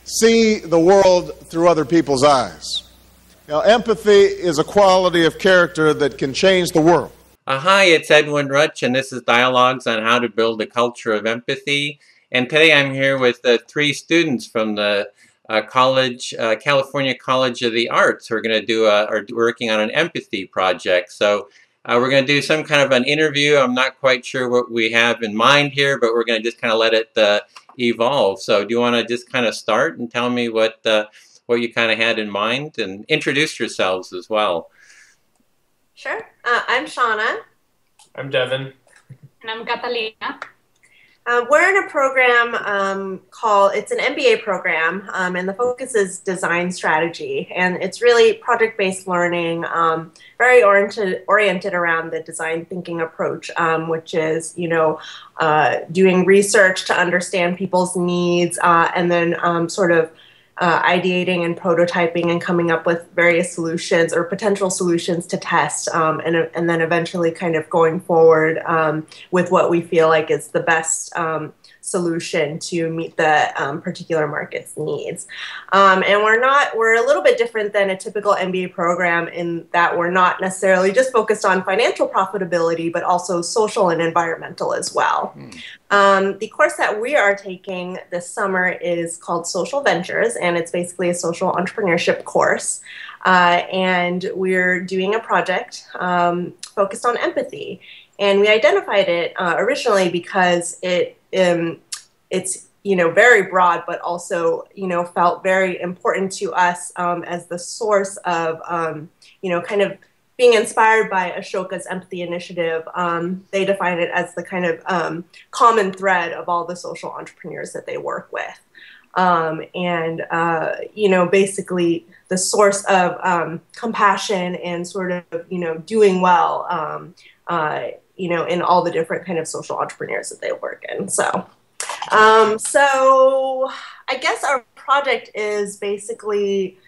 see the world through other people's eyes. Now, empathy is a quality of character that can change the world. Hi, it's Edwin Rutsch, and this is Dialogues on How to Build a Culture of Empathy. And today I'm here with three students from the California College of the Arts who are going to do are working on an empathy project. So we're going to do some kind of an interview. I'm not quite sure what we have in mind here, but we're going to just kind of let it evolve. So do you want to just kind of start and tell me what you kind of had in mind, and introduce yourselves as well? Sure. I'm Shauna. I'm Devin. And I'm Catalina. We're in a program it's an MBA program, and the focus is design strategy. And it's really project-based learning, very oriented around the design thinking approach, which is, doing research to understand people's needs, and then sort of ideating and prototyping and coming up with various solutions or potential solutions to test, and then eventually kind of going forward with what we feel like is the best solution to meet the particular market's needs. And we're a little bit different than a typical MBA program in that we're not necessarily just focused on financial profitability, but also social and environmental as well. The course that we are taking this summer is called Social Ventures, and it's basically a social entrepreneurship course. And we're doing a project focused on empathy. And we identified it originally because it's very broad, but also felt very important to us as the source of kind of being inspired by Ashoka's Empathy Initiative. They define it as the kind of common thread of all the social entrepreneurs that they work with. Basically the source of compassion and sort of, doing well, in all the different kind of social entrepreneurs that they work in. So I guess our project is basically,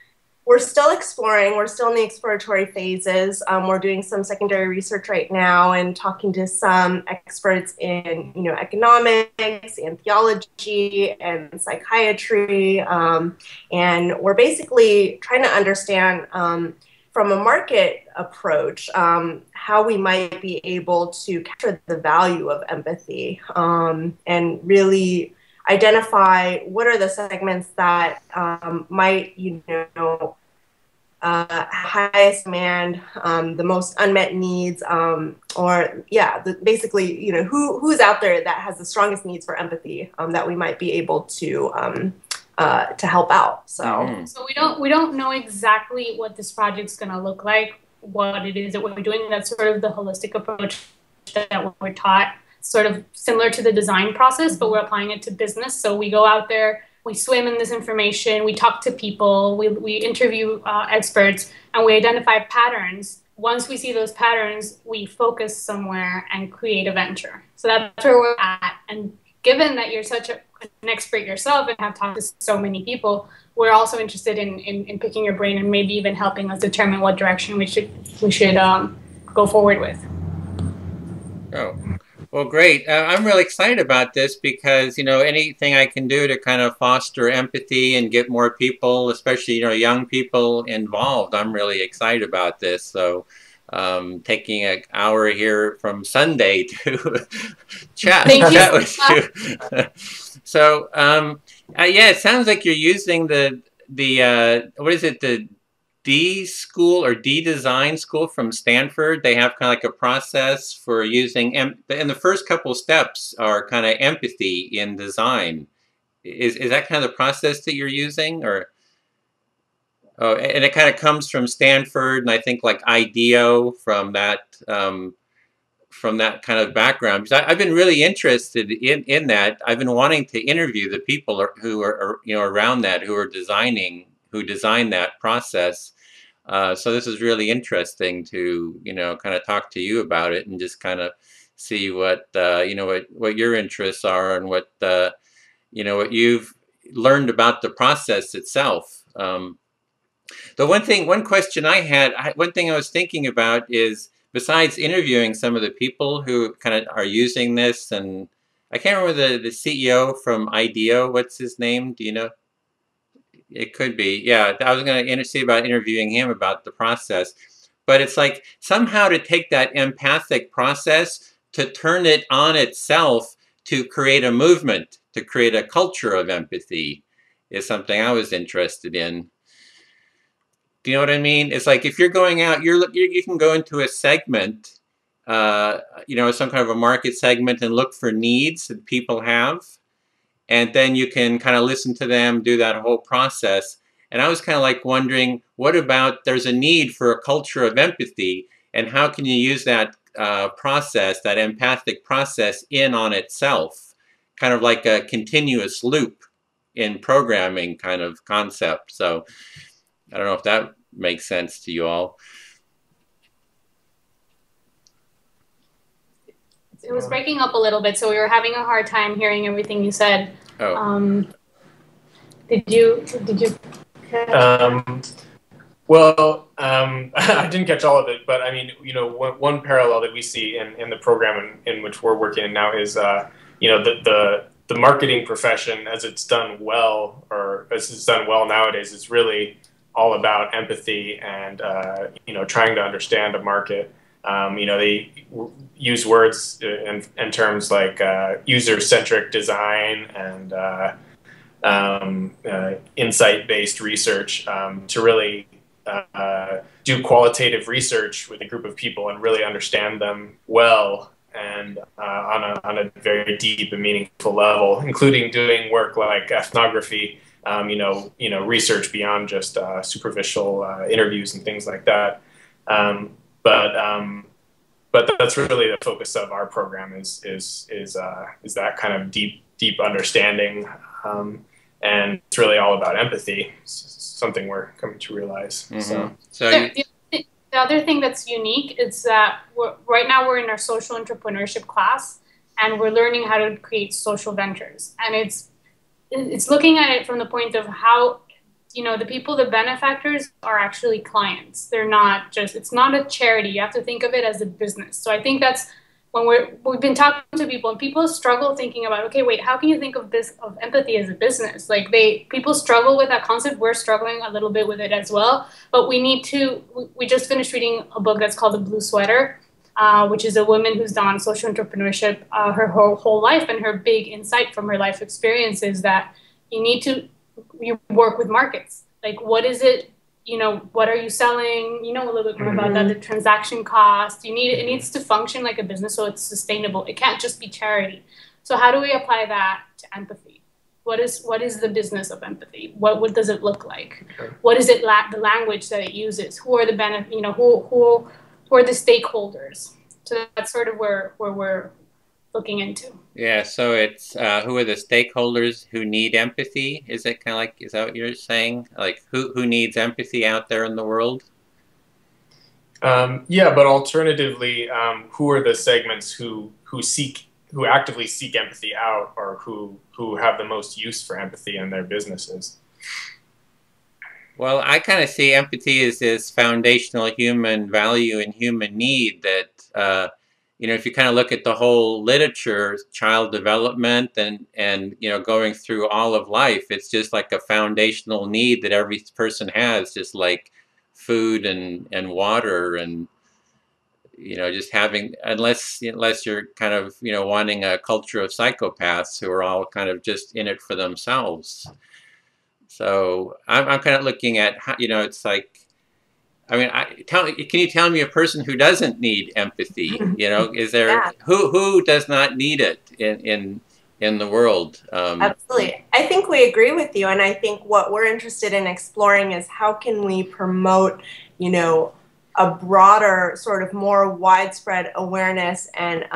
we're still exploring, we're still in the exploratory phases. We're doing some secondary research right now and talking to some experts in, economics and theology and psychiatry. And we're basically trying to understand from a market approach, how we might be able to capture the value of empathy, and really identify what are the segments that might, highest demand, the most unmet needs, basically, who's out there that has the strongest needs for empathy, that we might be able to help out. So we don't know exactly what this project's going to look like, what it is that we're doing. That's sort of the holistic approach that we're taught, sort of similar to the design process, but we're applying it to business. So we go out there, we swim in this information, we talk to people, we interview experts, and we identify patterns. Once we see those patterns, we focus somewhere and create a venture. So that's where we're at. And given that you're such an expert yourself and have talked to so many people, we're also interested in picking your brain and maybe even helping us determine what direction we should go forward with. Oh, well, great. I'm really excited about this because, anything I can do to kind of foster empathy and get more people, especially, young people involved, I'm really excited about this. So taking an hour here from Sunday to chat with you. So, it sounds like you're using the what is it, the D school or D design school from Stanford. They have kind of like a process for using, and the first couple steps are kind of empathy in design. Is that kind of the process that you're using, or? Oh, and it kind of comes from Stanford, and I think like IDEO from that kind of background. Because I've been really interested in that. I've been wanting to interview the people who are around that, who designed that process. So this is really interesting to kind of talk to you about it and just kind of see what what your interests are and what what you've learned about the process itself. The one question I had, one thing I was thinking about is, besides interviewing some of the people who kind of are using this, and I can't remember the CEO from IDEO, what's his name? Do you know? It could be. Yeah, I was going to see about interviewing him about the process. But it's like somehow to take that empathic process to turn it on itself to create a movement, to create a culture of empathy is something I was interested in. Do you know what I mean? It's like if you're going out, you can go into a segment, you know, some kind of a market segment and look for needs that people have. And then you can kind of listen to them, do that whole process. And I was kind of like wondering, what about there's a need for a culture of empathy, and how can you use that process, that empathic process in on itself, kind of like a continuous loop in programming kind of concept. So I don't know if that makes sense to you all. It was breaking up a little bit, so we were having a hard time hearing everything you said. Oh. Did you Well, I didn't catch all of it, but I mean, you know, one parallel that we see in the program in which we're working in now is, you know, the marketing profession, as it's done well, or as it's done well nowadays, is really all about empathy and, you know, trying to understand a market. You know, they use words in terms like user-centric design and insight-based research to really do qualitative research with a group of people and really understand them well and on a very deep and meaningful level, including doing work like ethnography, you know, research beyond just superficial interviews and things like that. But that's really the focus of our program is that kind of deep understanding, and it's really all about empathy. It's something we're coming to realize. Mm-hmm. The other thing that's unique is that right now we're in our social entrepreneurship class, and we're learning how to create social ventures, and it's looking at it from the point of how, you know, the people, the benefactors are actually clients. They're not just, it's not a charity. You have to think of it as a business. So I think that's when we've been talking to people, and people struggle thinking about, okay, wait, how can you think of empathy as a business? Like people struggle with that concept. We're struggling a little bit with it as well, but we just finished reading a book that's called The Blue Sweater, which is a woman who's done social entrepreneurship her whole life, and her big insight from her life experience is that you work with markets. Like, what is it, you know, what are you selling? You know a little bit more about that, the transaction cost. It needs to function like a business so it's sustainable. It can't just be charity. So how do we apply that to empathy? What is the business of empathy? What does it look like? What is it the language that it uses? Who are the who are the stakeholders? So that's sort of where we're looking into. Yeah, so it's who are the stakeholders who need empathy? Is it kind of like, is that what you're saying? Like who needs empathy out there in the world? Yeah, but alternatively, who are the segments who actively seek empathy out, or who have the most use for empathy in their businesses? Well, I kind of see empathy as this foundational human value and human need that you know, if you kind of look at the whole literature, child development and you know, going through all of life, it's just like a foundational need that every person has, just like food and water, and you know, just having, unless you're kind of, you know, wanting a culture of psychopaths who are all kind of just in it for themselves. So I'm kind of looking at how, you know, it's like, I mean, can you tell me a person who doesn't need empathy? You know, is there Yeah. who does not need it in the world? Absolutely. I think we agree with you, and I think what we're interested in exploring is how can we promote, you know, a broader, sort of more widespread awareness and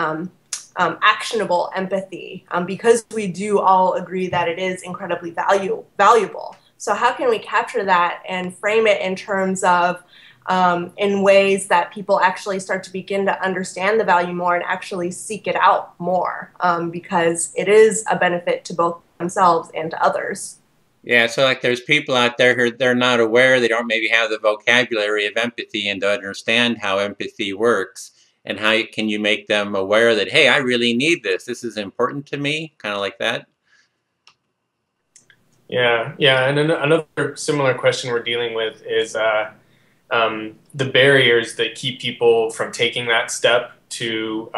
actionable empathy, because we do all agree that it is incredibly valuable. So how can we capture that and frame it in terms of in ways that people actually start to begin to understand the value more and actually seek it out more, because it is a benefit to both themselves and to others. Yeah, so like there's people out there who they're not aware, they don't maybe have the vocabulary of empathy and to understand how empathy works, and how can you make them aware that, hey, I really need this. This is important to me, kind of like that. Yeah, yeah, and another similar question we're dealing with is the barriers that keep people from taking that step to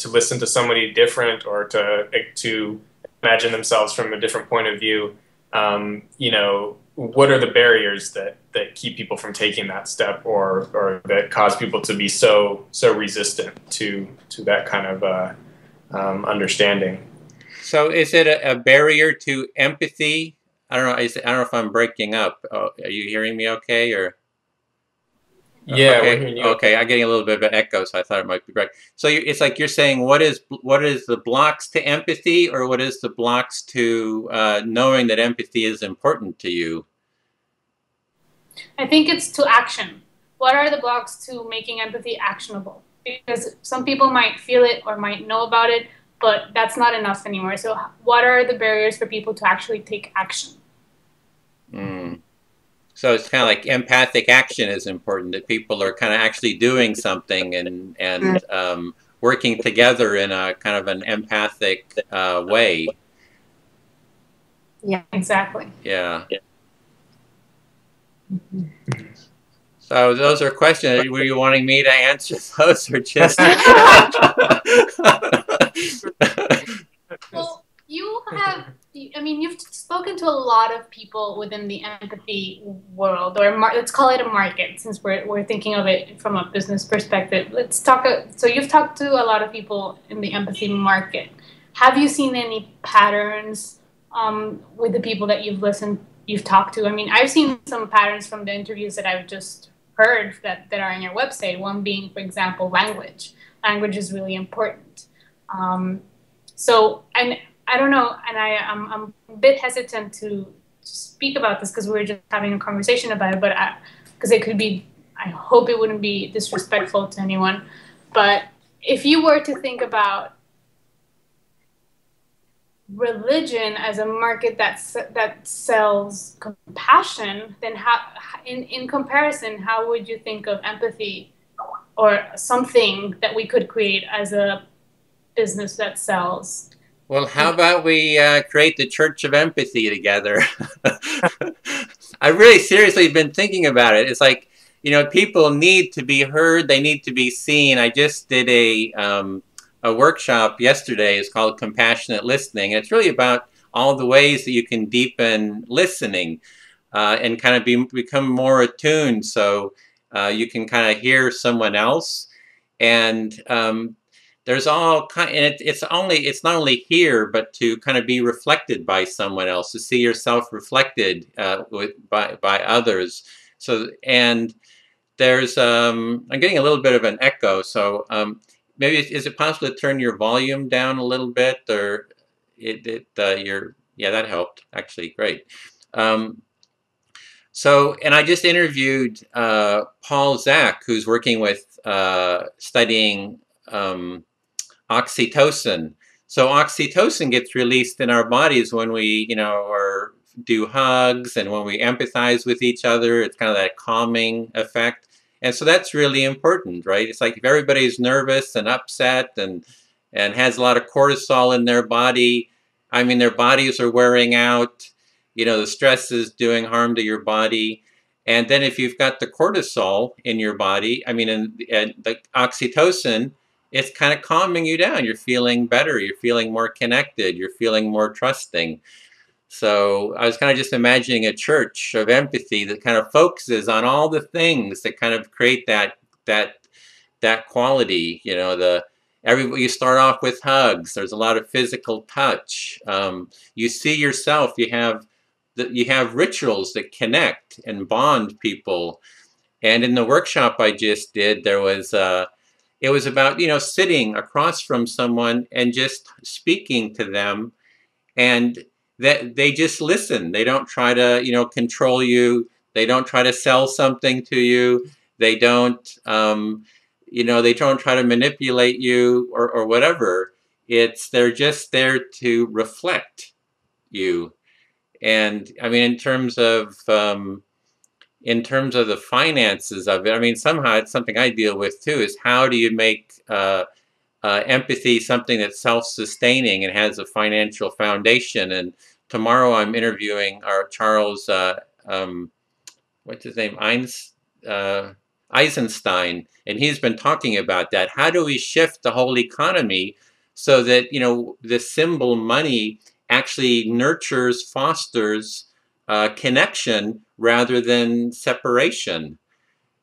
listen to somebody different or to imagine themselves from a different point of view. You know, what are the barriers that keep people from taking that step, or that cause people to be so resistant to that kind of understanding? So is it a barrier to empathy? I don't know. I don't know if I'm breaking up. Oh, are you hearing me okay? Or Yeah, we're okay, hearing you. okay. I'm getting a little bit of an echo, so I thought it might be right. So it's like you're saying, what is the blocks to empathy, or what is the blocks to knowing that empathy is important to you? I think it's to action. What are the blocks to making empathy actionable? Because some people might feel it or might know about it, but that's not enough anymore. So what are the barriers for people to actually take action? Mm. So it's kind of like empathic action is important, that people are kind of actually doing something and working together in a kind of an empathic way. Yeah, exactly. Yeah. So those are questions. Were you wanting me to answer those, or just? Well, you have, I mean, you've spoken to a lot of people within the empathy world, or let's call it a market, since we're thinking of it from a business perspective. Let's talk. So you've talked to a lot of people in the empathy market. Have you seen any patterns with the people that you've talked to? I mean, I've seen some patterns from the interviews that I've just heard that are on your website. One being, for example, language. Language is really important. So, and I don't know, and I'm a bit hesitant to speak about this because we were just having a conversation about it, but because it could be, I hope it wouldn't be disrespectful to anyone, but if you were to think about religion as a market that sells compassion, then how, in comparison, how would you think of empathy or something that we could create as a business that sells? Well, how about we create the Church of Empathy together? I've really seriously been thinking about it. It's like, you know, people need to be heard. They need to be seen. I just did a workshop yesterday. It's called Compassionate Listening. And it's really about all the ways that you can deepen listening and kind of become more attuned, so you can kind of hear someone else. And there's all kind, and it's not only here, but to kind of be reflected by someone else, to see yourself reflected by others. So, and there's I'm getting a little bit of an echo, so maybe is it possible to turn your volume down a little bit, or yeah, that helped actually. Great. So, and I just interviewed Paul Zach, who's working with studying oxytocin. So oxytocin gets released in our bodies when we, you know, or do hugs and when we empathize with each other. It's kind of that calming effect. And so that's really important, right? It's like if everybody's nervous and upset and has a lot of cortisol in their body, I mean, their bodies are wearing out, you know, the stress is doing harm to your body. And then if you've got the cortisol in your body, I mean, and the oxytocin, it's kind of calming you down. You're feeling better. You're feeling more connected. You're feeling more trusting. So I was kind of just imagining a church of empathy that kind of focuses on all the things that kind of create that quality. You know, you start off with hugs. There's a lot of physical touch. You see yourself. You have rituals that connect and bond people. And in the workshop I just did, there was it was about, you know, sitting across from someone and just speaking to them, and that they just listen. They don't try to, you know, control you. They don't try to sell something to you. They don't, you know, they don't try to manipulate you or whatever. They're just there to reflect you. And I mean, in terms of the finances of it, I mean, somehow it's something I deal with too, is how do you make empathy something that's self-sustaining and has a financial foundation? And tomorrow I'm interviewing our Charles, what's his name, Eisenstein, and he's been talking about that. How do we shift the whole economy so that, you know, the symbol money actually nurtures, fosters connection rather than separation?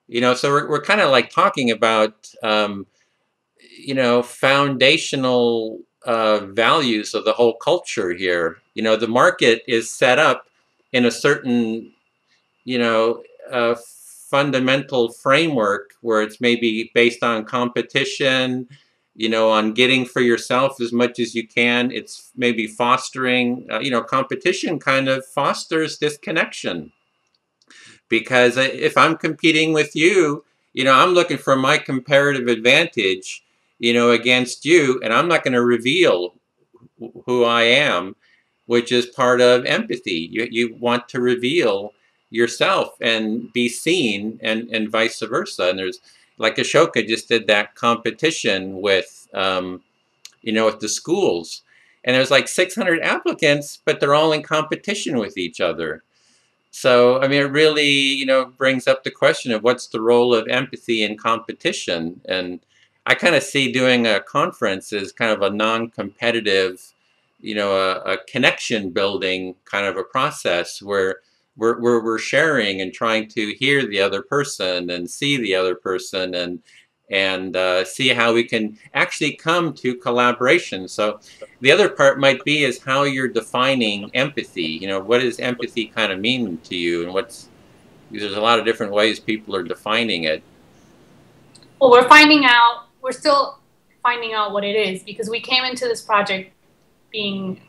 You know, so we're kind of like talking about, you know, foundational values of the whole culture here. You know, the market is set up in a certain, you know, fundamental framework where it's maybe based on competition, you know, on getting for yourself as much as you can. It's maybe fostering, you know, competition kind of fosters this connection. Because if I'm competing with you, you know, I'm looking for my comparative advantage, you know, against you, and I'm not going to reveal who I am, which is part of empathy. You want to reveal yourself and be seen, and vice versa. And there's, like Ashoka just did that competition with, you know, with the schools. And there's like 600 applicants, but they're all in competition with each other. So, I mean, it really, you know, brings up the question of what's the role of empathy in competition. And I kind of see doing a conference as kind of a non-competitive, you know, a connection building kind of a process where we're sharing and trying to hear the other person and see the other person, and see how we can actually come to collaboration. So the other part might be is how you're defining empathy. You know, what does empathy kind of mean to you, and what's, there's a lot of different ways people are defining it. Well, we're still finding out what it is, because we came into this project being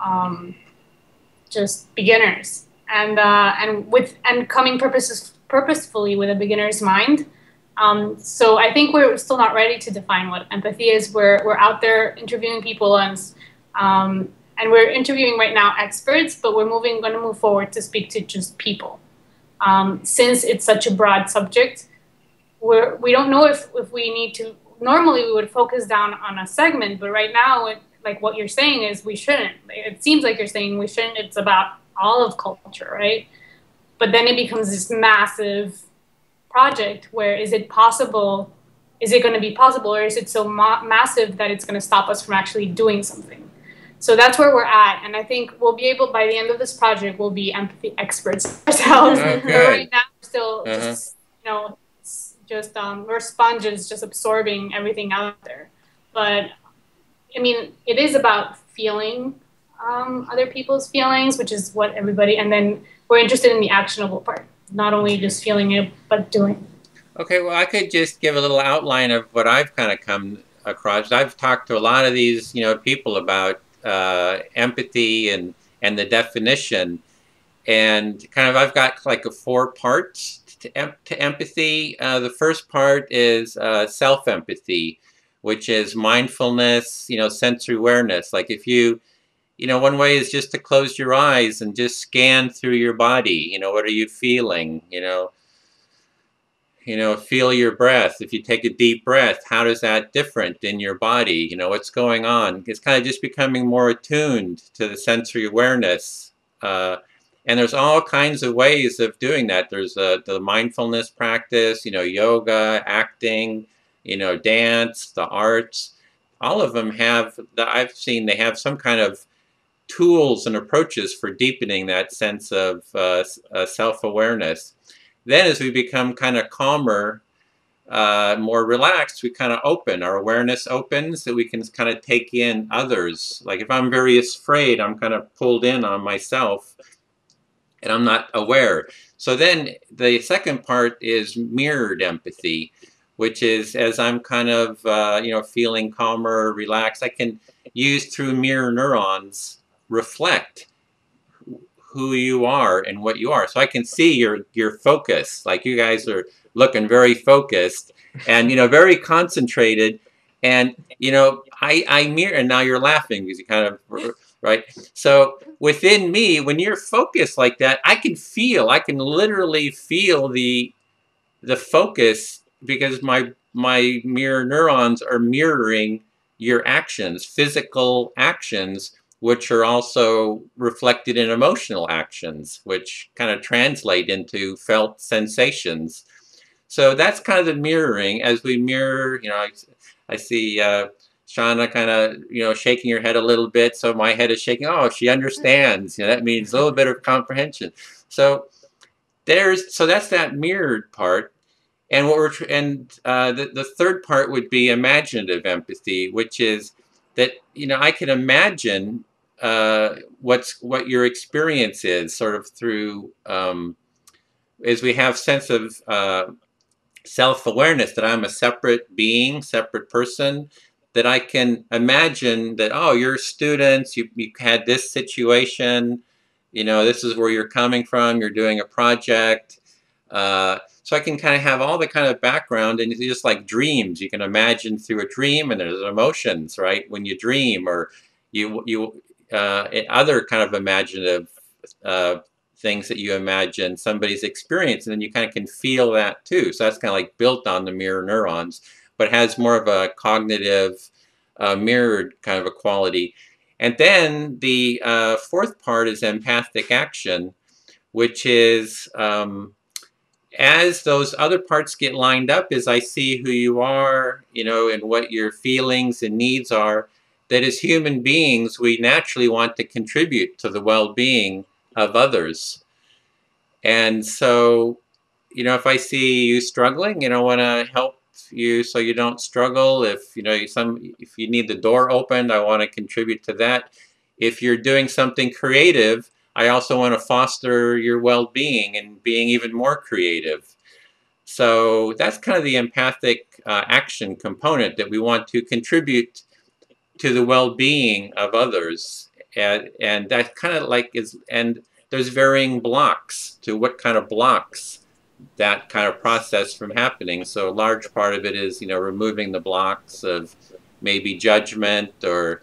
just beginners, and coming purposefully with a beginner's mind. So I think we're still not ready to define what empathy is. We're out there interviewing people, and we're interviewing right now experts, but we're going to move forward to speak to just people. Since it's such a broad subject, we don't know if we need to. Normally we would focus down on a segment, but right now, like what you're saying is we shouldn't. It seems like you're saying we shouldn't. It's about all of culture, right? But then it becomes this massive project where is it possible, is it going to be possible, or is it so massive that it's going to stop us from actually doing something? So that's where we're at, and I think we'll be able, by the end of this project, we'll be empathy experts ourselves. Oh, but right now we're still just, you know, we're sponges just absorbing everything out there. But I mean, it is about feeling other people's feelings, which is what everybody, and then we're interested in the actionable part. Not only just feeling it, but doing. Okay, well, I could just give a little outline of what I've kind of come across. I've talked to a lot of these, you know, people about empathy and the definition, and kind of I've got like 4 parts to empathy. The first part is self-empathy, which is mindfulness, you know, sensory awareness. Like if you know, one way is just to close your eyes and just scan through your body. You know, what are you feeling? You know, feel your breath. If you take a deep breath, how does that different in your body? You know, what's going on? It's kind of just becoming more attuned to the sensory awareness. And there's all kinds of ways of doing that. There's the mindfulness practice, you know, yoga, acting, you know, dance, the arts. All of them have, I've seen they have some kind of tools and approaches for deepening that sense of self-awareness. Then as we become kind of calmer, more relaxed, we kind of open. Our awareness opens, that we can kind of take in others. Like if I'm very afraid, I'm kind of pulled in on myself and I'm not aware. So then the second part is mirrored empathy, which is as I'm kind of, you know, feeling calmer, relaxed, I can use through mirror neurons reflect who you are and what you are. So I can see your focus. Like you guys are looking very focused and, you know, very concentrated. And, you know, I mirror, and now you're laughing because you kind of, right? So within me, when you're focused like that, I can literally feel the focus, because my mirror neurons are mirroring your actions, physical actions, which are also reflected in emotional actions, which kind of translate into felt sensations. So that's kind of the mirroring. As we mirror, I see Shauna kind of, shaking her head a little bit. So my head is shaking. Oh, she understands. That means a little bit of comprehension. So that's that mirrored part. And the third part would be imaginative empathy, which is that I can imagine what your experience is, sort of through as we have sense of self-awareness that I'm a separate being, separate person, that I can imagine that, oh, you're students, you had this situation, this is where you're coming from, you're doing a project. So I can kind of have all the kind of background, and it's just like dreams. You can imagine through a dream, and there's emotions, right? When you dream, or other kind of imaginative things that you imagine somebody's experience, and then you kind of can feel that too. So that's kind of like built on the mirror neurons, but has more of a cognitive, mirrored kind of a quality. And then the fourth part is empathic action, which is as those other parts get lined up, as I see who you are, and what your feelings and needs are, that as human beings, we naturally want to contribute to the well-being of others. And so, if I see you struggling, I want to help you so you don't struggle. If you need the door opened, I want to contribute to that. If you're doing something creative, I also want to foster your well-being and being even more creative. So that's kind of the empathic action component, that we want to contribute to the well-being of others. And that kind of and there's varying blocks to what kind of blocks that kind of process from happening. So a large part of it is, removing the blocks of maybe judgment, or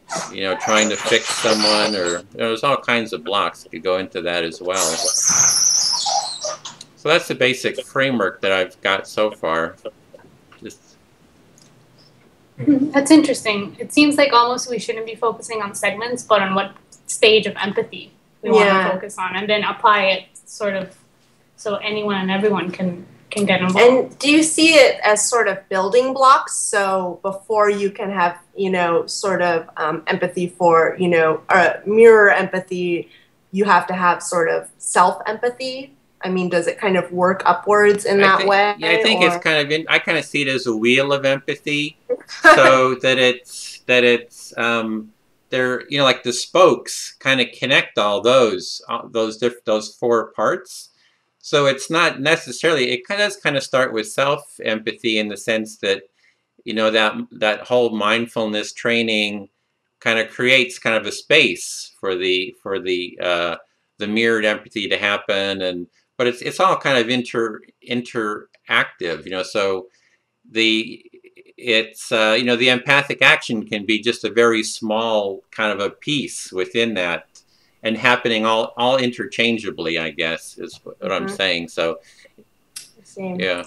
trying to fix someone, or there's all kinds of blocks that could go into that as well. So that's the basic framework that I've got so far. That's interesting. It seems like almost we shouldn't be focusing on segments, but on what stage of empathy we want to focus on, and then apply it sort of so anyone and everyone can get involved. And do you see it as sort of building blocks? So before you can have, sort of empathy for, mirror empathy, you have to have sort of self-empathy? I mean, does it kind of work upwards in that way? Yeah, I think it's kind of I kind of see it as a wheel of empathy, so that it's they're like the spokes kind of connect all those four parts. So it's not necessarily, it does kind of start with self-empathy in the sense that, that whole mindfulness training kind of creates kind of a space for the mirrored empathy to happen, but it's all kind of interactive, so the empathic action can be just a very small kind of a piece within that, and happening all interchangeably, I guess, is what I'm saying. So, yeah.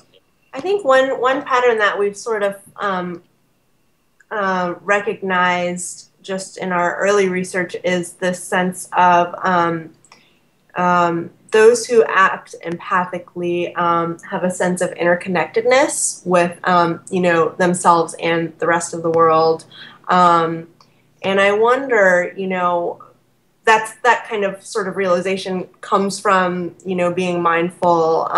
I think one pattern that we've sort of recognized just in our early research is this sense of those who act empathically have a sense of interconnectedness with themselves and the rest of the world, and I wonder, that kind of sort of realization comes from, being mindful.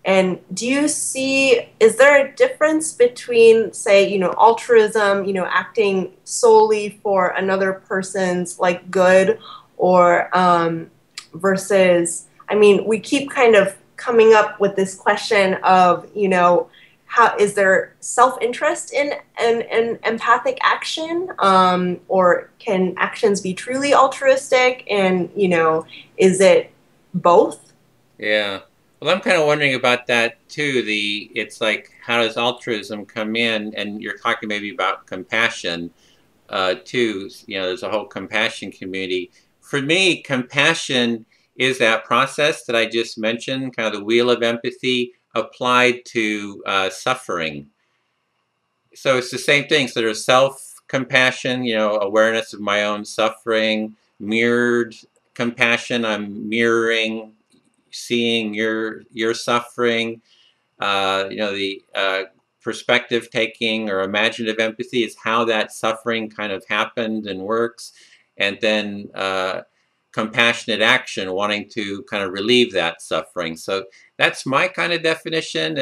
And do you see, is there a difference between, say, altruism, acting solely for another person's good, or versus, I mean, we keep kind of coming up with this question of, how is there self-interest in empathic action, or can actions be truly altruistic, and is it both? Yeah, well, I'm kind of wondering about that too. It's like, how does altruism come in? And you're talking maybe about compassion too. There's a whole compassion community. For me, compassion is that process that I just mentioned, kind of the wheel of empathy applied to suffering. So it's the same thing. So there's compassion, you know, awareness of my own suffering. Mirrored compassion, I'm mirroring, seeing your suffering. You know, the perspective taking or imaginative empathy is how that suffering kind of happened and works. And then compassionate action, wanting to kind of relieve that suffering. So that's my kind of definition.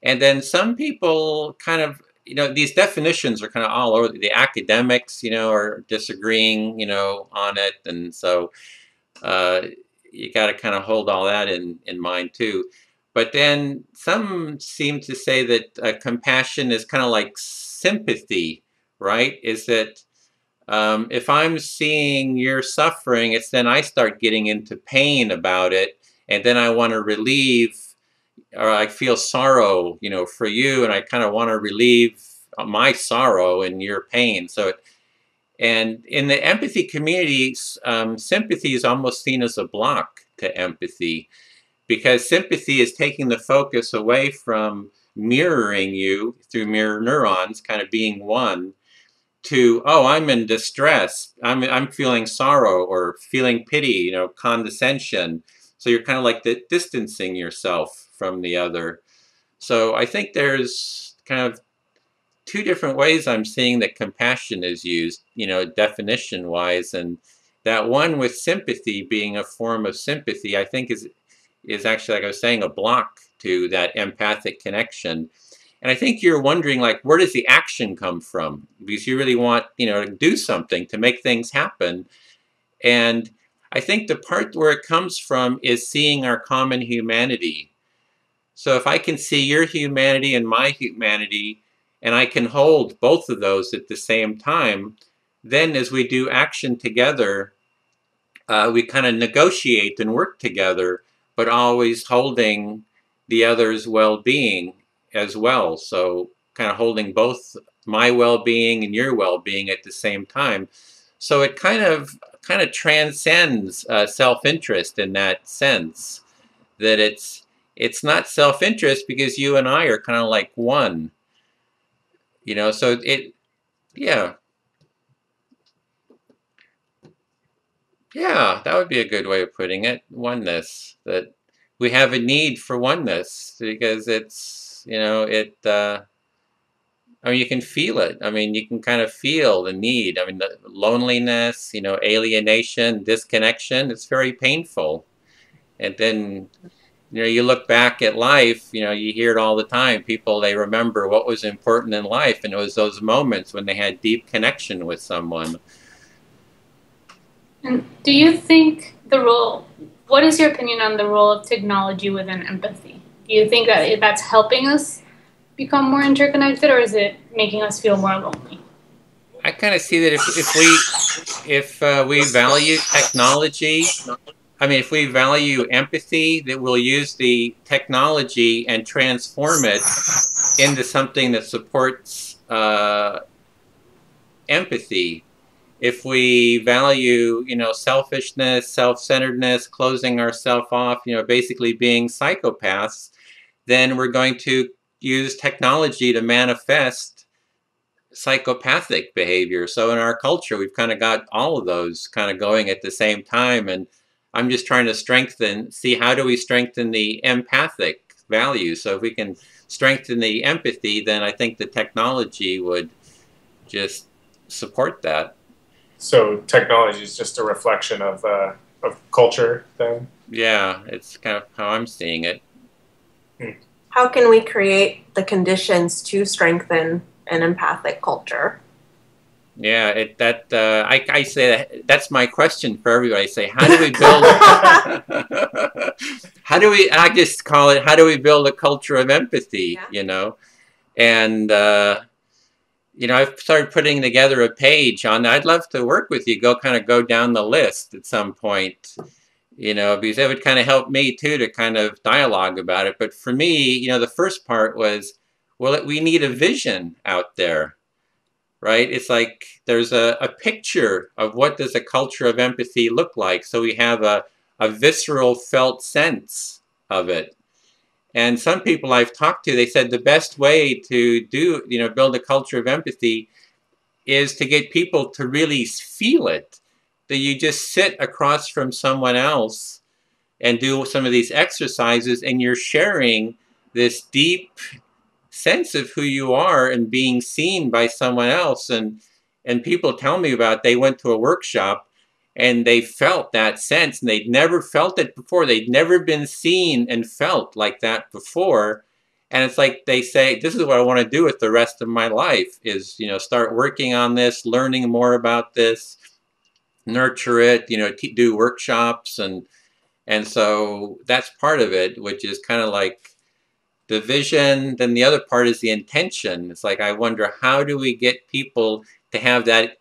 And then some people kind of, you know, these definitions are kind of all over. The academics, you know, are disagreeing, you know, on it. And so you got to kind of hold all that in mind too. But then some seem to say that compassion is kind of like sympathy, right? Is that if I'm seeing your suffering, it's then I start getting into pain about it, and then I want to relieve, or I feel sorrow, you know, for you, and I kind of want to relieve my sorrow and your pain. So, and in the empathy community, sympathy is almost seen as a block to empathy, because sympathy is taking the focus away from mirroring you through mirror neurons, kind of being one, to, oh, I'm in distress, I'm feeling sorrow or feeling pity, you know, condescension. So you're kind of like distancing yourself from the other. So I think there's kind of two different ways I'm seeing that compassion is used, you know, definition-wise, and that one with sympathy being a form of sympathy, I think is actually, like I was saying, a block to that empathic connection. And I think you're wondering, like, where does the action come from? Because you really want, you know, to do something to make things happen. And I think the part where it comes from is seeing our common humanity. So if I can see your humanity and my humanity, and I can hold both of those at the same time, then as we do action together, we kind of negotiate and work together, but always holding the other's well-being as well. So kind of holding both my well-being and your well-being at the same time. So it kind of transcends self-interest in that sense, that it's not self-interest because you and I are kind of like one, you know. So yeah, that would be a good way of putting it. Oneness, that we have a need for oneness because it's, you know, I mean, you can feel it. I mean, you can kind of feel the need. I mean, the loneliness, you know, alienation, disconnection, it's very painful. And then, you know, you look back at life, you know, you hear it all the time. People, they remember what was important in life, and it was those moments when they had deep connection with someone. And do you think what is your opinion on the role of technology within empathy? Do you think that that's helping us become more interconnected, or is it making us feel more lonely? I kind of see that if we value technology, I mean, if we value empathy, that we'll use the technology and transform it into something that supports empathy. If we value, you know, selfishness, self-centeredness, closing ourselves off, you know, basically being psychopaths, then we're going to use technology to manifest psychopathic behavior. So in our culture, we've kind of got all of those kind of going at the same time. And I'm just trying to see how do we strengthen the empathic value. So if we can strengthen the empathy, then I think the technology would just support that. So technology is just a reflection of culture then? Yeah, it's kind of how I'm seeing it. How can we create the conditions to strengthen an empathic culture? Yeah, I say that's my question for everybody. I say, how do we build? I just call it, how do we build a culture of empathy? Yeah. You know, and you know, I've started putting together a page on that. I'd love to work with you. Go down the list at some point. You know, because that would kind of help me too to kind of dialogue about it. But for me, you know, the first part was, well, we need a vision out there, right? It's like there's a picture of what does a culture of empathy look like. So we have a visceral felt sense of it. And some people I've talked to, they said the best way to build a culture of empathy is to get people to really feel it. That you just sit across from someone else and do some of these exercises, and you're sharing this deep sense of who you are and being seen by someone else. And people tell me about, they went to a workshop and they felt that sense, and they'd never felt it before. They'd never been seen and felt like that before. And it's like they say, this is what I want to do with the rest of my life, is, you know, start working on this, learning more about this, nurture it, you know, do workshops. And so that's part of it, which is kind of like the vision. Then the other part is the intention. It's like, I wonder, how do we get people to have that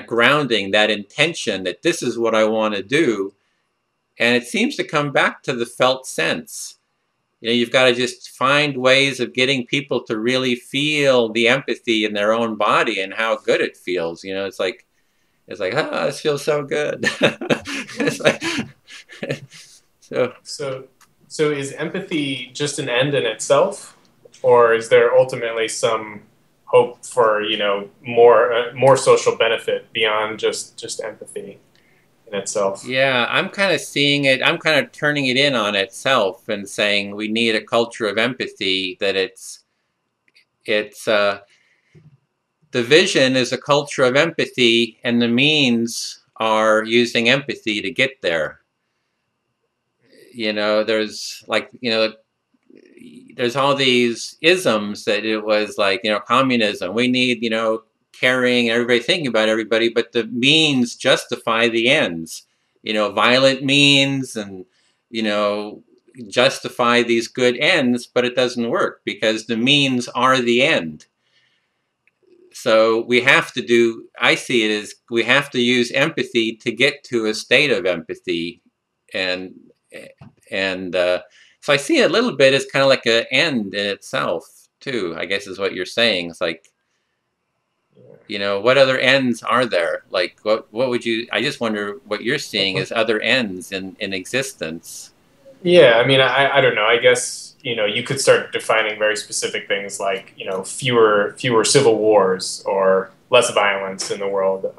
grounding, that intention, that this is what I want to do. And it seems to come back to the felt sense. You know, you've got to just find ways of getting people to really feel the empathy in their own body and how good it feels. You know, it's like, ah, this feels so good. It's like, so is empathy just an end in itself, or is there ultimately some hope for, you know, more social benefit beyond just empathy in itself? Yeah, I'm kind of seeing it. I'm kind of turning it in on itself and saying we need a culture of empathy. That it's the vision is a culture of empathy, and the means are using empathy to get there. You know, there's like, you know, there's all these isms that it was like, you know, communism. We need, you know, caring, everybody thinking about everybody, but the means justify the ends. You know, violent means, and, you know, justify these good ends, but it doesn't work because the means are the end. So we have to do, I see it as, we have to use empathy to get to a state of empathy. So I see it a little bit as kind of like an end in itself, too, I guess is what you're saying. It's like, you know, what other ends are there? Like, what would you, I just wonder what you're seeing as other ends in existence. Yeah, I mean, I don't know. I guess, you know, you could start defining very specific things like, you know, fewer civil wars or less violence in the world.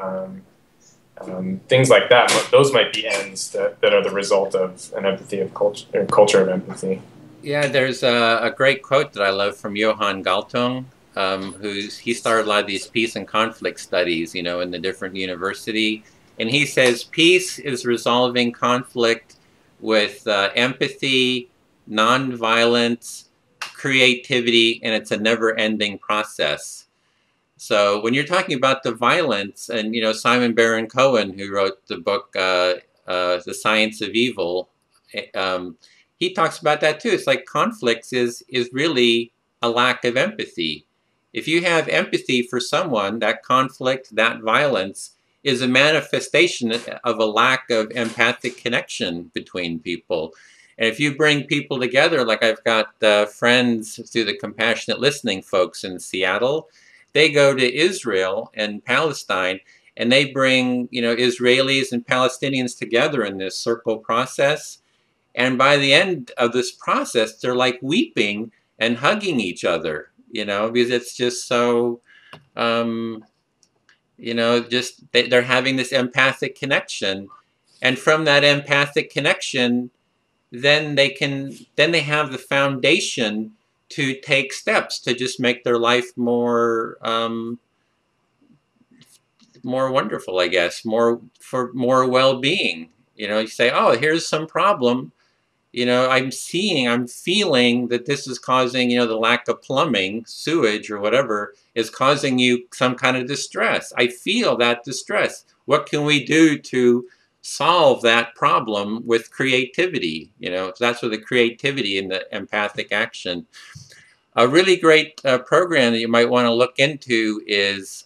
Things like that. Those might be ends that are the result of an empathy of culture, or culture of empathy. Yeah, there's a great quote that I love from Johann Galtung, he started a lot of these peace and conflict studies, you know, in the different university. And he says, peace is resolving conflict with empathy, nonviolence, creativity, and it's a never-ending process. So when you're talking about the violence, and, you know, Simon Baron-Cohen, who wrote the book, The Science of Evil, he talks about that too. It's like conflicts is really a lack of empathy. If you have empathy for someone, that conflict, that violence is a manifestation of a lack of empathic connection between people. And if you bring people together, like I've got friends through the Compassionate Listening folks in Seattle, they go to Israel and Palestine, and they bring, you know, Israelis and Palestinians together in this circle process. And by the end of this process, they're like weeping and hugging each other, you know, because it's just so, you know, just they're having this empathic connection. And from that empathic connection, then they have the foundation to take steps to just make their life more more wonderful, I guess, for more well-being. You know, you say, oh, here's some problem. You know, I'm feeling that this is causing, you know, the lack of plumbing, sewage, or whatever is causing you some kind of distress. I feel that distress. What can we do to solve that problem with creativity? You know, that's where the creativity and the empathic action. A really great program that you might want to look into is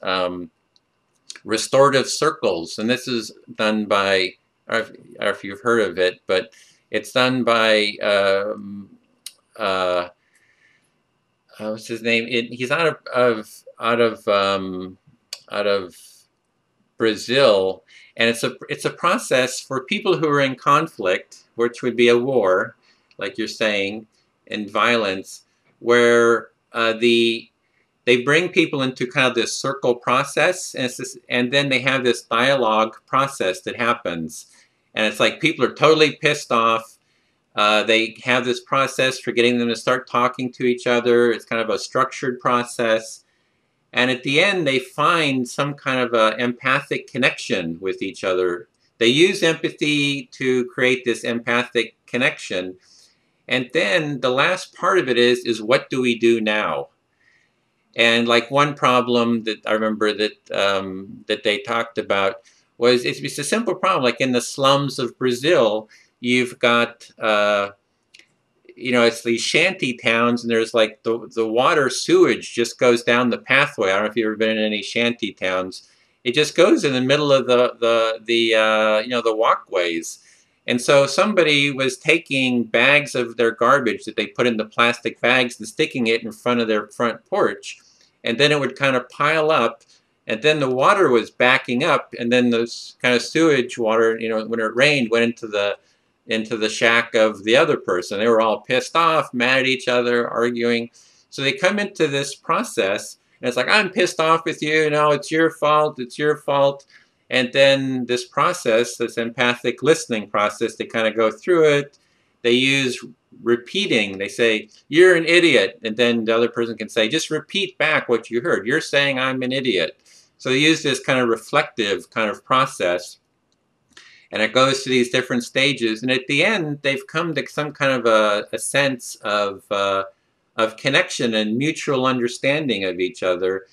restorative circles. And this is done by, I don't know if you've heard of it, but it's done by, what's his name? He's out of Brazil, and it's a process for people who are in conflict, which would be a war, like you're saying, and violence, where they bring people into kind of this circle process, and then they have this dialogue process that happens. And it's like people are totally pissed off. They have this process for getting them to start talking to each other. It's kind of a structured process. And at the end, they find some kind of a empathic connection with each other. They use empathy to create this empathic connection. And then the last part of it is what do we do now? And like one problem that I remember that that they talked about was it's a simple problem. Like in the slums of Brazil, you've got you know, it's these shanty towns, and there's like the water sewage just goes down the pathway. I don't know if you've ever been in any shanty towns. It just goes in the middle of you know, the walkways. And so somebody was taking bags of their garbage that they put in the plastic bags and sticking it in front of their front porch. And then it would kind of pile up, and then the water was backing up, and then this kind of sewage water, you know, when it rained, went into the shack of the other person. They were all pissed off, mad at each other, arguing. So they come into this process, and it's like, I'm pissed off with you, no, it's your fault, it's your fault. And then this process, this empathic listening process, they kind of go through it. They use repeating. They say, you're an idiot. And then the other person can say, just repeat back what you heard. You're saying I'm an idiot. So they use this kind of reflective kind of process. And it goes to these different stages. And at the end, they've come to some kind of a sense of connection and mutual understanding of each other.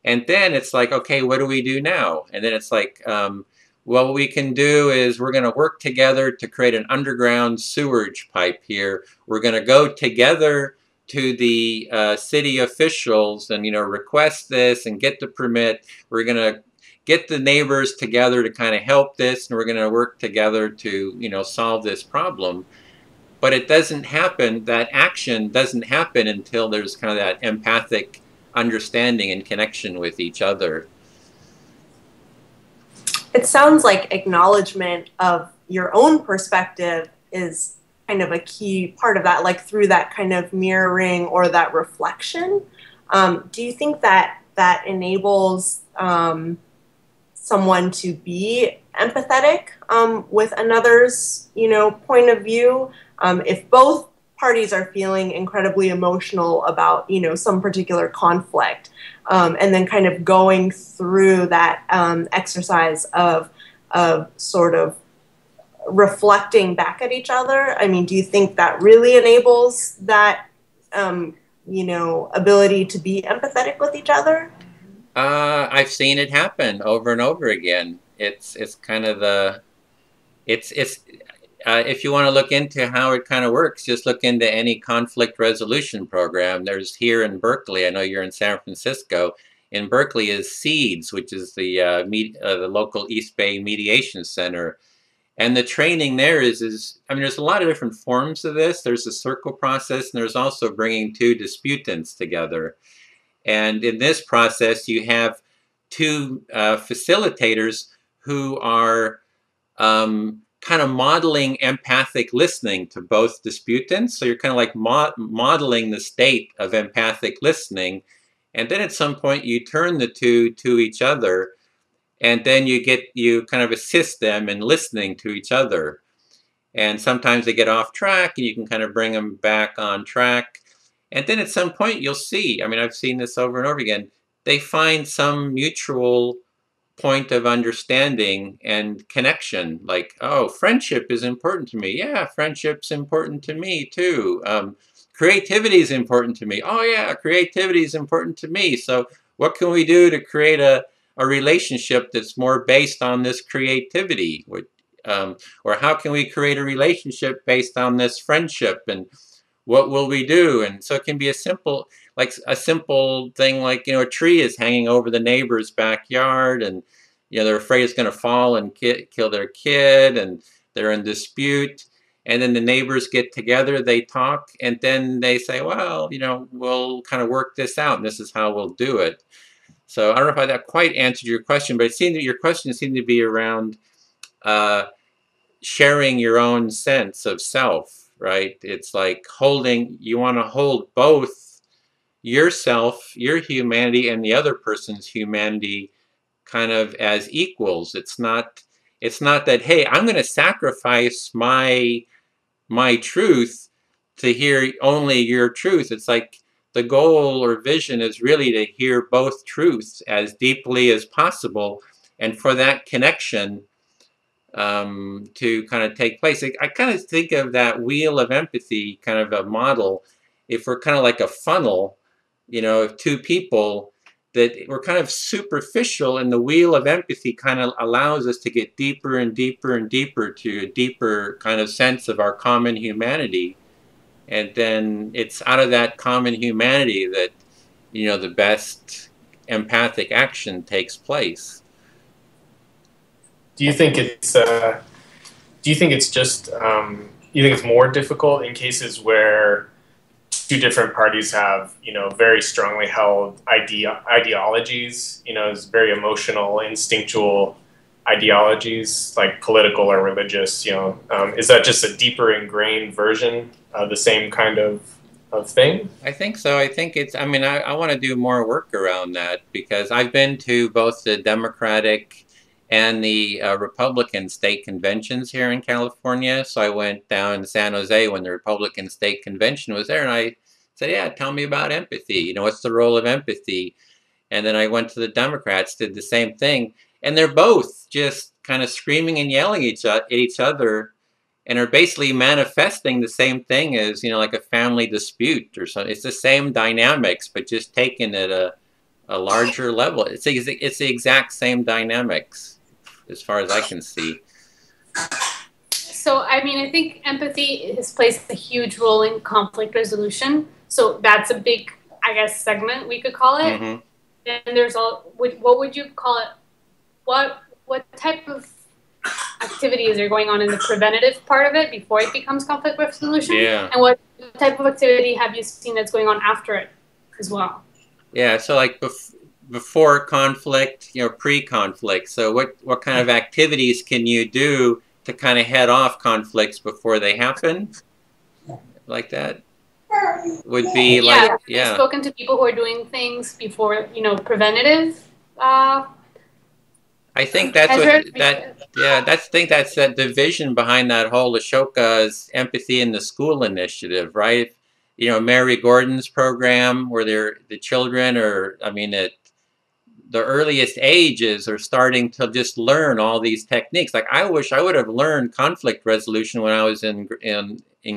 And then it's like, okay, what do we do now? And then it's like, well, what we can do is we're going to work together to create an underground sewage pipe here. We're going to go together to the city officials and, you know, request this and get the permit. We're going to get the neighbors together to kind of help this, and we're going to work together to, you know, solve this problem. But it doesn't happen, that action doesn't happen until there's kind of that empathic understanding and connection with each other. It sounds like acknowledgement of your own perspective is kind of a key part of that, like through that kind of mirroring or that reflection. Do you think that that enables someone to be empathetic with another's, you know, point of view? If both parties are feeling incredibly emotional about, you know, some particular conflict, and then kind of going through that exercise of sort of reflecting back at each other. I mean, do you think that really enables that, you know, ability to be empathetic with each other? I've seen it happen over and over again. It's kind of the, if you want to look into how it kind of works, just look into any conflict resolution program. There's here in Berkeley, I know you're in San Francisco, in Berkeley is SEEDS, which is the local East Bay Mediation Center. And the training there is, I mean, there's a lot of different forms of this. There's a circle process, and there's also bringing two disputants together. And in this process, you have two facilitators who are kind of modeling empathic listening to both disputants. So you're kind of like modeling the state of empathic listening. And then at some point, you turn the two to each other. And then you kind of assist them in listening to each other. And sometimes they get off track, and you can kind of bring them back on track. And then at some point you'll see, I mean, I've seen this over and over again, they find some mutual point of understanding and connection. Like, oh, friendship is important to me. Yeah, friendship's important to me too. Creativity is important to me. Oh yeah, creativity is important to me. So what can we do to create a relationship that's more based on this creativity? Or how can we create a relationship based on this friendship? And what will we do? And so it can be a simple thing like, you know, a tree is hanging over the neighbor's backyard, and, you know, they're afraid it's going to fall and kill their kid, and they're in dispute. And then the neighbors get together, they talk, and then they say, well, you know, we'll kind of work this out, and this is how we'll do it. So I don't know if that quite answered your question, but it seemed that your question seemed to be around sharing your own sense of self, right? It's like you want to hold both yourself, your humanity, and the other person's humanity kind of as equals. It's not that, hey, I'm going to sacrifice my truth to hear only your truth. It's like the goal or vision is really to hear both truths as deeply as possible, and for that connection to kind of take place. I kind of think of that wheel of empathy, kind of a model. If we're kind of like a funnel, you know, of two people, that we're kind of superficial, and the wheel of empathy kind of allows us to get deeper and deeper and deeper to a deeper kind of sense of our common humanity. And then it's out of that common humanity that, you know, the best empathic action takes place. Do you think it's just you think it's more difficult in cases where two different parties have, you know, very strongly held ideologies, you know, very emotional, instinctual ideologies, like political or religious, you know, is that just a deeper ingrained version of the same kind of thing? I think so. I think it's, I mean, I want to do more work around that, because I've been to both the Democratic and the Republican state conventions here in California. So I went down to San Jose when the Republican state convention was there, and I said, yeah, tell me about empathy. You know, what's the role of empathy? And then I went to the Democrats, did the same thing. And they're both just kind of screaming and yelling at each other, and are basically manifesting the same thing as, you know, like a family dispute or something. It's the same dynamics, but just taken at a larger level. It's the exact same dynamics, as far as I can see. So, I mean, I think empathy has played a huge role in conflict resolution. So that's a big, I guess, segment we could call it. Mm-hmm. And there's all, what would you call it? What type of activities are going on in the preventative part of it before it becomes conflict resolution? Yeah. And what type of activity have you seen that's going on after it as well? Yeah, so like before conflict, you know, pre-conflict. So what kind of activities can you do to kind of head off conflicts before they happen? Like that would be like, yeah. I've spoken to people who are doing things before, you know, preventative. I think that's that's that division behind that whole Ashoka's Empathy in the School initiative, right? You know, Mary Gordon's program, where the children are, I mean, at the earliest ages are starting to just learn all these techniques. Like, I wish I would have learned conflict resolution when I was in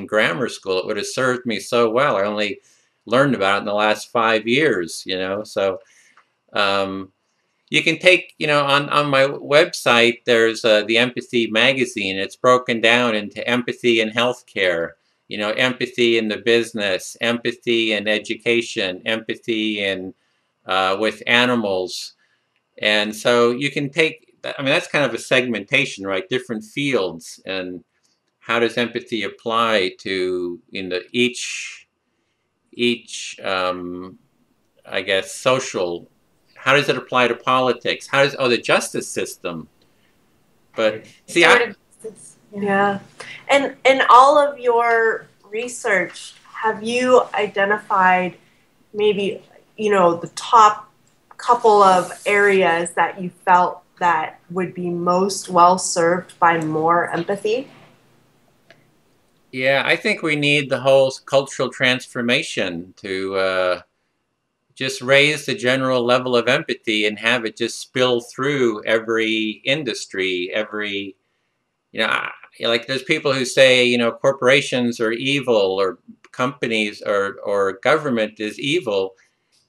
grammar school. It would have served me so well. I only learned about it in the last 5 years, you know. So you can take, you know, on my website, there's the Empathy magazine. It's broken down into empathy in healthcare, you know, empathy in the business, empathy in education, empathy in with animals. And so you can take, I mean, that's kind of a segmentation, right? Different fields, and how does empathy apply to, you know, each I guess, social. How does it apply to politics? How does, the justice system? But see, yeah. And in all of your research, have you identified maybe, you know, the top couple of areas that you felt that would be most well served by more empathy? Yeah, I think we need the whole cultural transformation to just raise the general level of empathy and have it just spill through every industry, every, you know, like there's people who say, you know, corporations are evil, or companies or government is evil.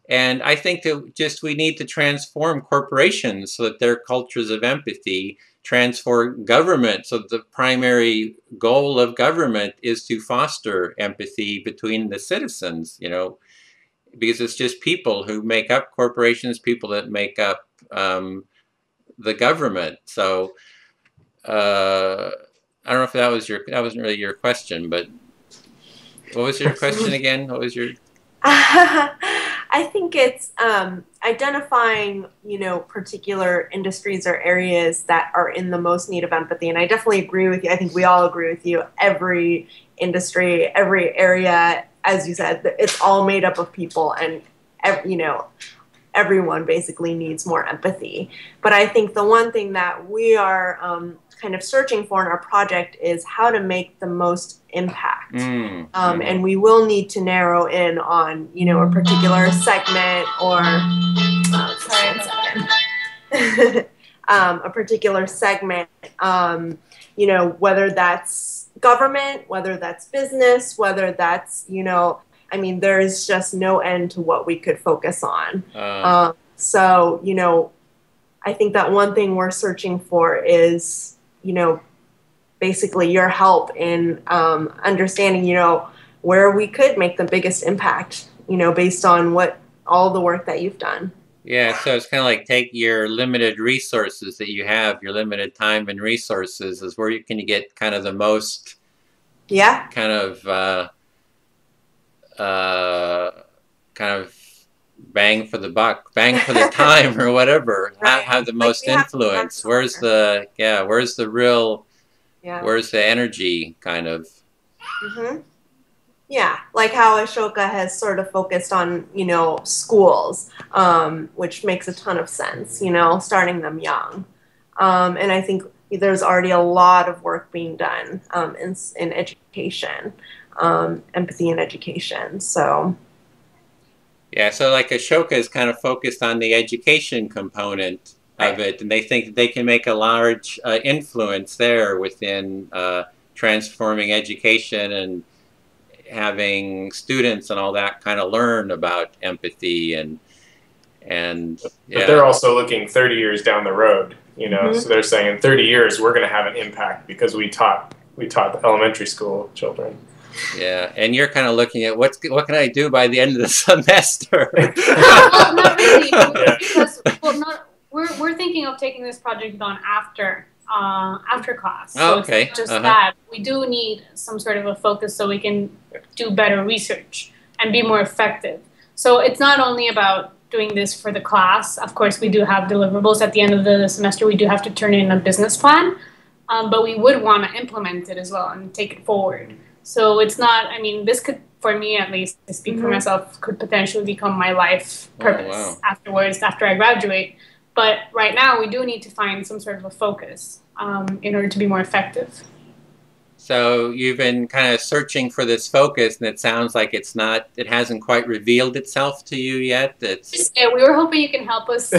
And I think that we need to transform corporations so that their cultures of empathy, transform government so that the primary goal of government is to foster empathy between the citizens, you know, because it's just people who make up corporations, people that make up the government. So I don't know if that wasn't really your question, but what was your question again? What was your... I think it's identifying, you know, particular industries or areas that are in the most need of empathy. And I definitely agree with you. I think we all agree with you. Every industry, every area, as you said, it's all made up of people, and you know, everyone basically needs more empathy. But I think the one thing that we are kind of searching for in our project is how to make the most impact. And we will need to narrow in on, you know, a particular segment or, sorry, 1 second. A particular segment, you know, whether that's government, whether that's business, whether that's, you know, I mean, there's just no end to what we could focus on. So, you know, I think that one thing we're searching for is, you know, basically your help in understanding, you know, where we could make the biggest impact, you know, based on what all the work that you've done. Yeah, so it's kind of like take your limited resources that you have, your limited time and resources, is where you can get kind of the most, kind of bang for the buck, bang for the time, or whatever. Right. Have the most influence. Where's the where's the real, where's the energy, kind of. Yeah, like how Ashoka has sort of focused on, you know, schools, which makes a ton of sense, you know, starting them young. And I think there's already a lot of work being done in education, empathy in education, so. Yeah, so like Ashoka is kind of focused on the education component of it, and they think they can make a large influence there within transforming education and having students and all that kind of learn about empathy and But they're also looking 30 years down the road, you know. So they're saying in 30 years we're going to have an impact because we taught the elementary school children. Yeah, and you're kind of looking at what can I do by the end of the semester? Well, not really, because we're thinking of taking this project on after class. So it's not just that. We do need some sort of a focus so we can do better research and be more effective. So it's not only about doing this for the class. Of course, we do have deliverables at the end of the semester. We do have to turn in a business plan, but we would want to implement it as well and take it forward. So it's not, I mean, this could, for me at least, to speak for myself, could potentially become my life purpose afterwards, after I graduate. But right now, we do need to find some sort of a focus in order to be more effective. So you've been kind of searching for this focus, and it sounds like it hasn't quite revealed itself to you yet. Yeah, we were hoping you can help us.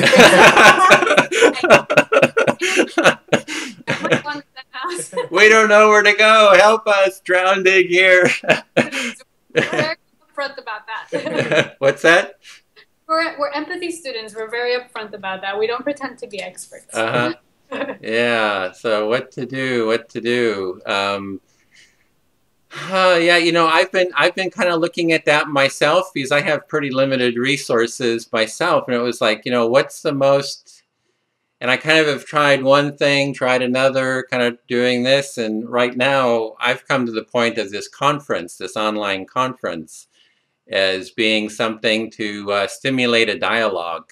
We don't know where to go. Help us, drowning here. We're very upfront about that. What's that? We're empathy students. We're very upfront about that. We don't pretend to be experts. Yeah. So what to do? Yeah, you know, I've been kind of looking at that myself because I have pretty limited resources myself, and it was like, you know, what's the most. And I kind of have tried one thing, tried another, kind of doing this. And right now, I've come to the point of this conference, this online conference, as being something to stimulate a dialogue.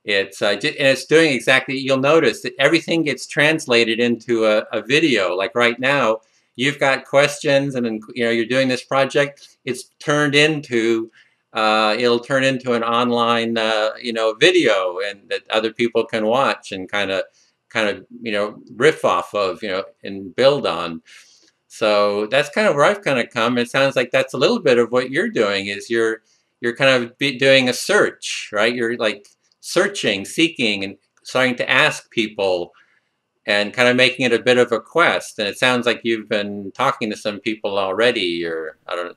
And it's doing exactly, you'll notice that everything gets translated into a video. Like right now, you've got questions, and then, you know, you're doing this project. It's turned into it'll turn into an online, you know, video, and that other people can watch and kind of, you know, riff off of, you know, and build on. So that's kind of where I've kind of come. It sounds like that's a little bit of what you're doing. Is you're kind of doing a search, right? You're like searching, seeking, and starting to ask people, and kind of making it a bit of a quest. And it sounds like you've been talking to some people already, or I don't know.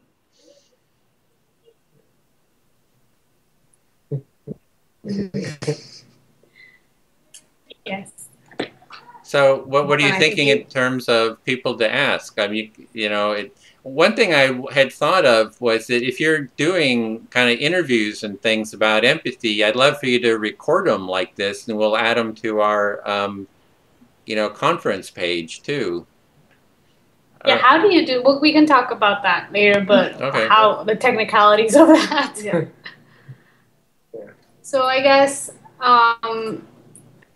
Yes. So what are you thinking in terms of people to ask? I mean, you know, one thing I had thought of was that if you're doing kind of interviews and things about empathy, I'd love for you to record them like this, and we'll add them to our, you know, conference page too. Yeah, how do you do? Well, we can talk about that later, but how the technicalities of that. Yeah. So I guess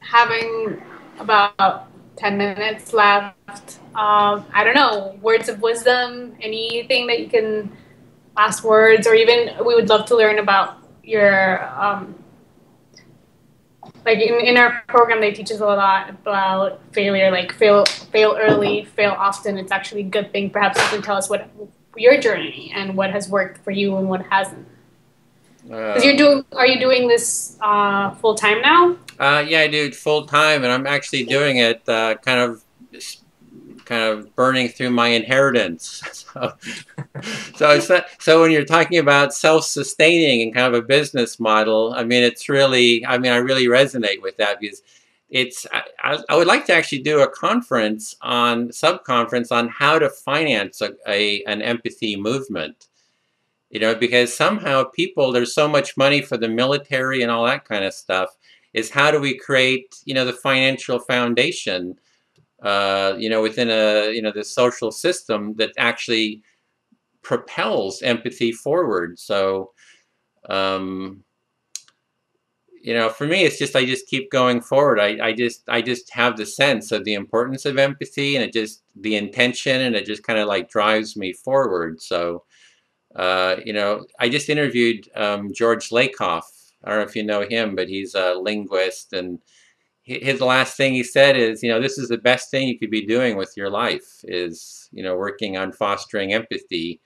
having about 10 minutes left, I don't know, words of wisdom, anything that you can, last words, or even we would love to learn about your like in our program, they teach us a lot about failure, like fail early, fail often. It's actually a good thing. Perhaps you can tell us what your journey and what has worked for you and what hasn't. Because are you doing this full time now? Yeah, I do it full time, and I'm actually doing it kind of burning through my inheritance. So when you're talking about self-sustaining and kind of a business model, I mean, it's really, I really resonate with that, because I would like to actually do a sub-conference on how to finance an empathy movement. Because somehow there's so much money for the military and all that kind of stuff, is how do we create, the financial foundation, within the social system that actually propels empathy forward. So, for me, it's just, I just keep going forward. I just have the sense of the importance of empathy, and the intention, and it just kind of like drives me forward. So, I just interviewed George Lakoff. I don't know if you know him, but he's a linguist, and his last thing he said is, this is the best thing you could be doing with your life, is, working on fostering empathy.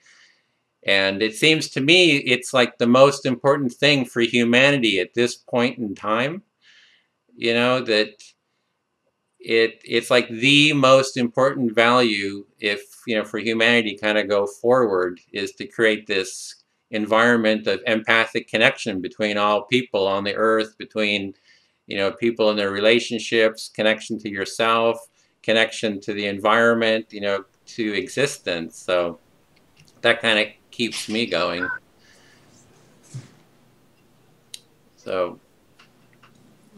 And it seems to me it's like the most important thing for humanity at this point in time, that it's like the most important value, if, for humanity kind of go forward, is to create this environment of empathic connection between all people on the earth, between, people in their relationships, connection to yourself, connection to the environment, to existence. So that kind of keeps me going. So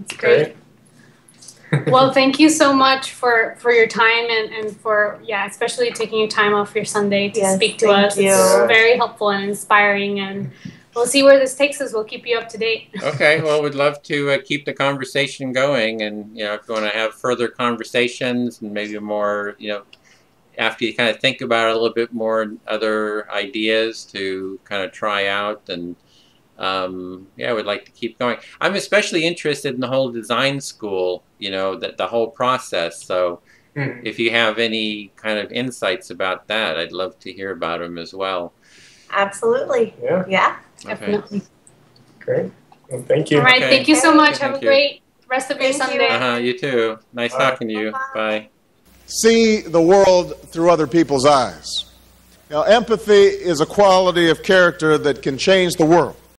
that's great. Well, thank you so much for your time and for, especially taking your time off your Sunday to speak to us. It's very helpful and inspiring, and we'll see where this takes us. We'll keep you up to date. Okay, well, we'd love to keep the conversation going, and, if you want to have further conversations and maybe more, after you kind of think about it a little bit more, other ideas to kind of try out, and I would like to keep going. I'm especially interested in the whole design school, that the whole process. So if you have any kind of insights about that, I'd love to hear about them as well. Absolutely. Yeah. Okay. Definitely. Great. Well, thank you. All right. Okay. Thank you so much. Thank Have a you. great rest of your Sunday. You too. Nice talking to you. Bye. See the world through other people's eyes. Empathy is a quality of character that can change the world.